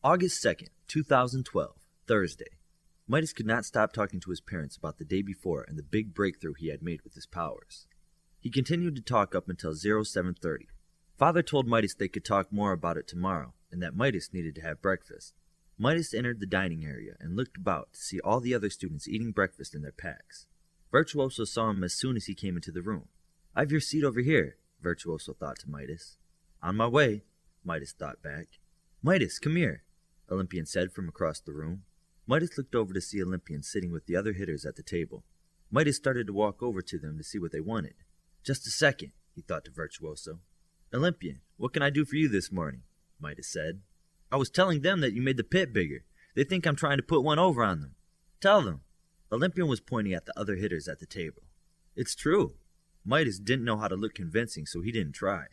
August 2nd, 2012, Thursday. Midas could not stop talking to his parents about the day before and the big breakthrough he had made with his powers. He continued to talk up until 07:30. Father told Midas they could talk more about it tomorrow, and that Midas needed to have breakfast. Midas entered the dining area and looked about to see all the other students eating breakfast in their packs. Virtuoso saw him as soon as he came into the room. "I have your seat over here," Virtuoso thought to Midas. "On my way," Midas thought back. "Midas, come here," Olympian said from across the room. Midas looked over to see Olympian sitting with the other hitters at the table. Midas started to walk over to them to see what they wanted. "Just a second," he thought to Virtuoso. "Olympian, what can I do for you this morning?" Midas said. "I was telling them that you made the pit bigger. They think I'm trying to put one over on them. Tell them." Olympian was pointing at the other hitters at the table. "It's true." Midas didn't know how to look convincing, so he didn't try.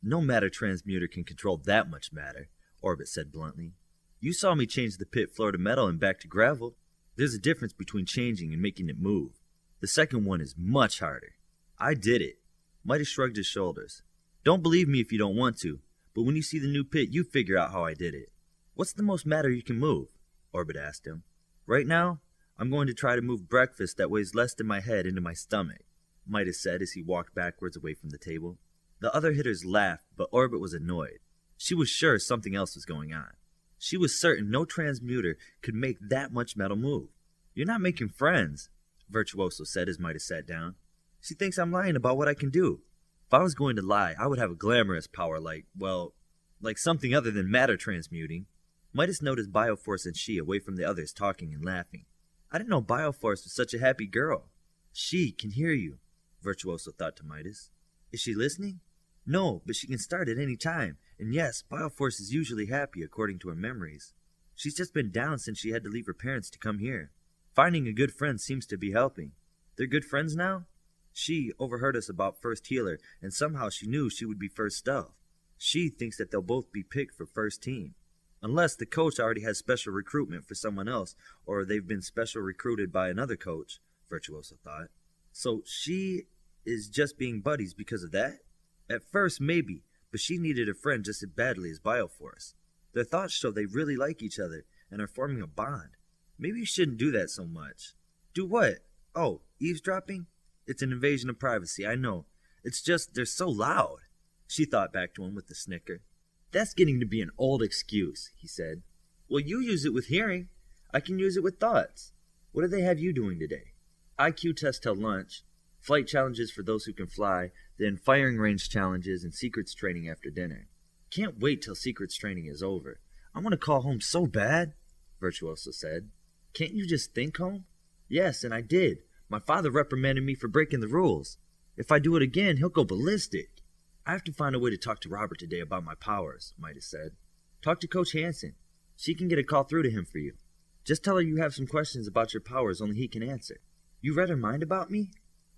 "No matter transmuter can control that much matter," Orbit said bluntly. "You saw me change the pit floor to metal and back to gravel. There's a difference between changing and making it move. The second one is much harder. I did it." Midas shrugged his shoulders. "Don't believe me if you don't want to, but when you see the new pit, you figure out how I did it." "What's the most matter you can move?" Orbit asked him. "Right now, I'm going to try to move breakfast that weighs less than my head into my stomach," Midas said as he walked backwards away from the table. The other hitters laughed, but Orbit was annoyed. She was sure something else was going on. She was certain no transmuter could make that much metal move. "You're not making friends," Virtuoso said as Midas sat down. "She thinks I'm lying about what I can do. If I was going to lie, I would have a glamorous power like something other than matter transmuting." Midas noticed Bioforce and she away from the others talking and laughing. "I didn't know Bioforce was such a happy girl." "She can hear you," Virtuoso thought to Midas. "Is she listening?" "No, but she can start at any time. And yes, Bioforce is usually happy according to her memories. She's just been down since she had to leave her parents to come here. Finding a good friend seems to be helping. They're good friends now? She overheard us about first healer, and somehow she knew she would be first stealth. She thinks that they'll both be picked for first team. Unless the coach already has special recruitment for someone else, or they've been special recruited by another coach," Virtuoso thought. "So she is just being buddies because of that?" "At first, maybe, but she needed a friend just as badly as Bioforce. Their thoughts show they really like each other and are forming a bond. Maybe you shouldn't do that so much." "Do what? Oh, eavesdropping? It's an invasion of privacy, I know. It's just they're so loud," she thought back to him with a snicker. "That's getting to be an old excuse," he said. "Well, you use it with hearing. I can use it with thoughts. What do they have you doing today?" "IQ test till lunch, flight challenges for those who can fly, then firing range challenges and secrets training after dinner." "Can't wait till secrets training is over. I want to call home so bad," Virtuoso said. "Can't you just think home?" "Yes, and I did. My father reprimanded me for breaking the rules. If I do it again, he'll go ballistic." "I have to find a way to talk to Robert today about my powers," Midas said. "Talk to Coach Hansen. She can get a call through to him for you. Just tell her you have some questions about your powers only he can answer. You read her mind about me?"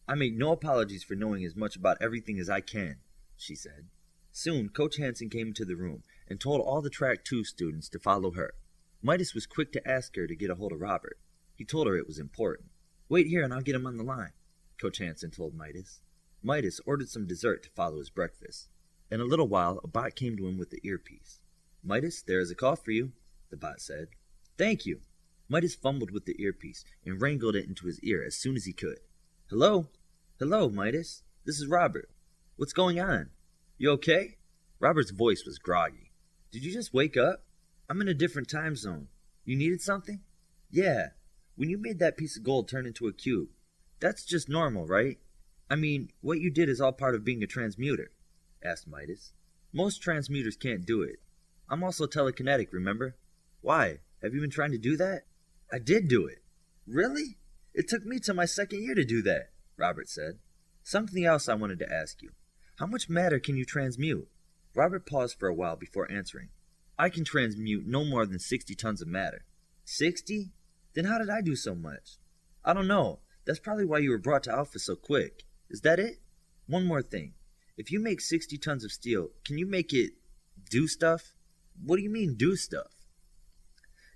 "I make no apologies for knowing as much about everything as I can," she said. Soon, Coach Hansen came into the room and told all the Track 2 students to follow her. Midas was quick to ask her to get a hold of Robert. He told her it was important. "Wait here and I'll get him on the line," Coach Hansen told Midas. Midas ordered some dessert to follow his breakfast. In a little while, a bot came to him with the earpiece. "Midas, there is a call for you," the bot said. "Thank you." Midas fumbled with the earpiece and wrangled it into his ear as soon as he could. "Hello? Hello, Midas. This is Robert. What's going on? You okay?" Robert's voice was groggy. "Did you just wake up? I'm in a different time zone. You needed something?" "Yeah. When you made that piece of gold turn into a cube. That's just normal, right? I mean, what you did is all part of being a transmuter," asked Midas. "Most transmuters can't do it. I'm also telekinetic, remember? Why? Have you been trying to do that?" "I did do it." "Really? It took me till my second year to do that," Robert said. "Something else I wanted to ask you. How much matter can you transmute?" Robert paused for a while before answering. "I can transmute no more than 60 tons of matter." 60? Then how did I do so much? "I don't know. That's probably why you were brought to Alpha so quick. Is that it? One more thing. If you make 60 tons of steel, can you make it do stuff?" "What do you mean, do stuff?"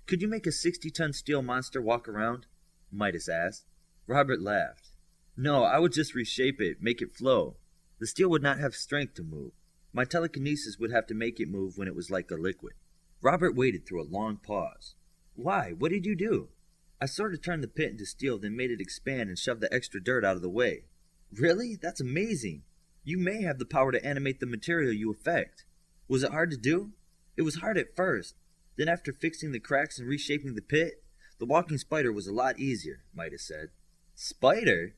"Could you make a 60-ton steel monster walk around?" Midas asked. Robert laughed. "No, I would just reshape it, make it flow. The steel would not have strength to move. My telekinesis would have to make it move when it was like a liquid." Robert waited through a long pause. Why? What did you do? I sort of turned the pit into steel, then made it expand and shoved the extra dirt out of the way. Really? That's amazing. You may have the power to animate the material you affect. Was it hard to do? It was hard at first. Then after fixing the cracks and reshaping the pit, the walking spider was a lot easier, Midas said. Spider?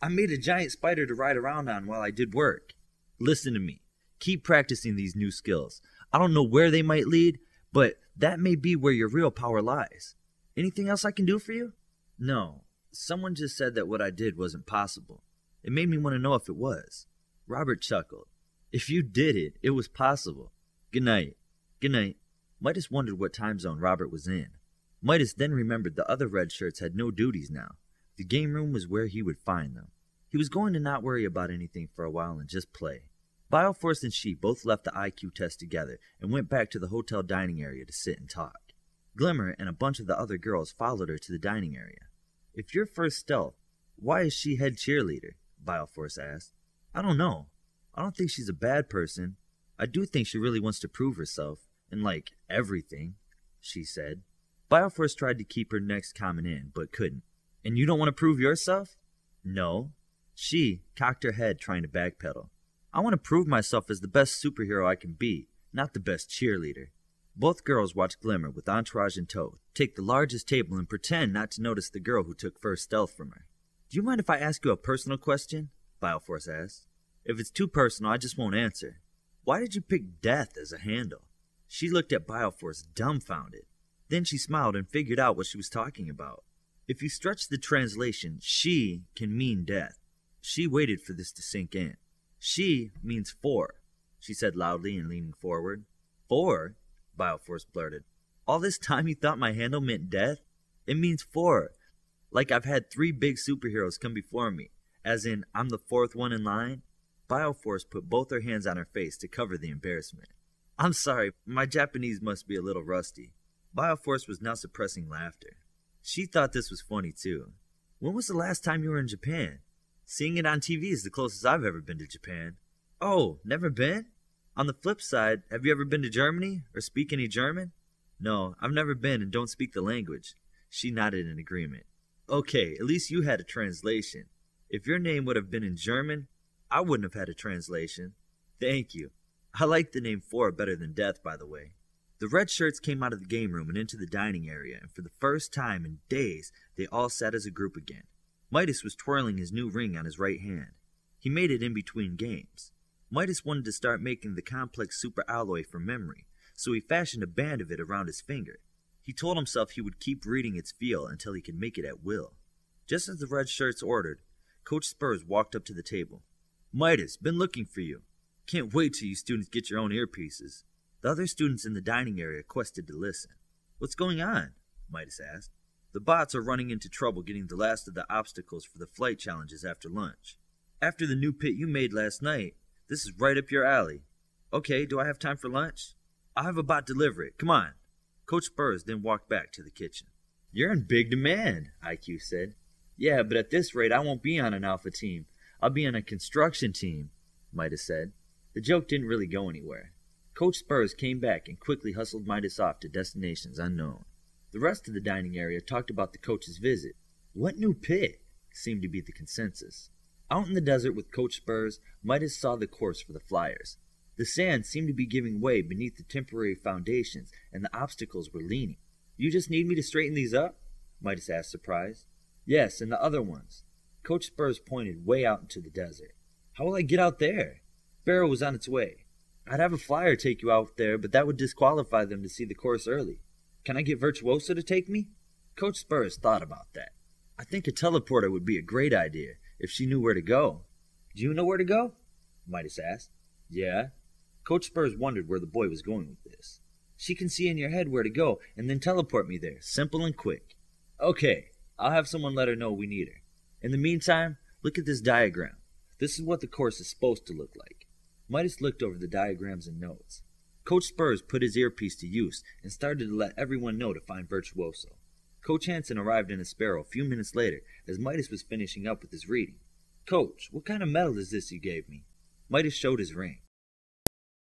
I made a giant spider to ride around on while I did work. Listen to me. Keep practicing these new skills. I don't know where they might lead, but that may be where your real power lies. Anything else I can do for you? No. Someone just said that what I did wasn't possible. It made me want to know if it was. Robert chuckled. If you did it, it was possible. Good night. Good night. Midas wondered what time zone Robert was in. Midas then remembered the other red shirts had no duties now. The game room was where he would find them. He was going to not worry about anything for a while and just play. Bioforce and she both left the IQ test together and went back to the hotel dining area to sit and talk. Glimmer and a bunch of the other girls followed her to the dining area. If you're first stealth, why is she head cheerleader? Bioforce asked. I don't know. I don't think she's a bad person. I do think she really wants to prove herself, and like everything, she said. Bioforce tried to keep her next comment in, but couldn't. And you don't want to prove yourself? No. She cocked her head, trying to backpedal. I want to prove myself as the best superhero I can be, not the best cheerleader. Both girls watched Glimmer, with Entourage in tow, take the largest table and pretend not to notice the girl who took first stealth from her. Do you mind if I ask you a personal question? Bioforce asked. If it's too personal, I just won't answer. Why did you pick death as a handle? She looked at Bioforce, dumbfounded. Then she smiled and figured out what she was talking about. If you stretch the translation, she can mean death. She waited for this to sink in. She means 4, she said loudly and leaning forward. 4? Bioforce blurted. All this time you thought my handle meant death? It means 4. Like I've had 3 big superheroes come before me, as in I'm the 4th one in line. Bioforce put both her hands on her face to cover the embarrassment. I'm sorry, my Japanese must be a little rusty. Bioforce was now suppressing laughter. She thought this was funny too. When was the last time you were in Japan? Seeing it on TV is the closest I've ever been to Japan. Oh, never been? On the flip side, have you ever been to Germany or speak any German? No, I've never been and don't speak the language. She nodded in agreement. Okay, at least you had a translation. If your name would have been in German, I wouldn't have had a translation. Thank you. I like the name 4 better than death, by the way. The red shirts came out of the game room and into the dining area, and for the first time in days, they all sat as a group again. Midas was twirling his new ring on his right hand. He made it in between games. Midas wanted to start making the complex super alloy from memory, so he fashioned a band of it around his finger. He told himself he would keep reading its feel until he could make it at will. Just as the red shirts ordered, Coach Spurs walked up to the table. Midas, been looking for you. Can't wait till you students get your own earpieces. The other students in the dining area quested to listen. What's going on? Midas asked. The bots are running into trouble getting the last of the obstacles for the flight challenges after lunch. After the new pit you made last night, this is right up your alley. Okay, do I have time for lunch? I'll have a bot deliver it. Come on. Coach Spurs then walked back to the kitchen. You're in big demand, IQ said. Yeah, but at this rate I won't be on an alpha team. I'll be on a construction team, Midas said. The joke didn't really go anywhere. Coach Spurs came back and quickly hustled Midas off to destinations unknown. The rest of the dining area talked about the coach's visit. What new pit? Seemed to be the consensus. Out in the desert with Coach Spurs, Midas saw the course for the Flyers. The sand seemed to be giving way beneath the temporary foundations, and the obstacles were leaning. You just need me to straighten these up? Midas asked, surprised. Yes, and the other ones. Coach Spurs pointed way out into the desert. How will I get out there? Sparrow was on its way. I'd have a flyer take you out there, but that would disqualify them to see the course early. Can I get Virtuoso to take me? Coach Spurs thought about that. I think a teleporter would be a great idea, if she knew where to go. Do you know where to go? Midas asked. Yeah. Coach Spurs wondered where the boy was going with this. She can see in your head where to go, and then teleport me there, simple and quick. Okay, I'll have someone let her know we need her. In the meantime, look at this diagram. This is what the course is supposed to look like. Midas looked over the diagrams and notes. Coach Spurs put his earpiece to use and started to let everyone know to find Virtuoso. Coach Hansen arrived in a Sparrow a few minutes later as Midas was finishing up with his reading. Coach, what kind of medal is this you gave me? Midas showed his ring.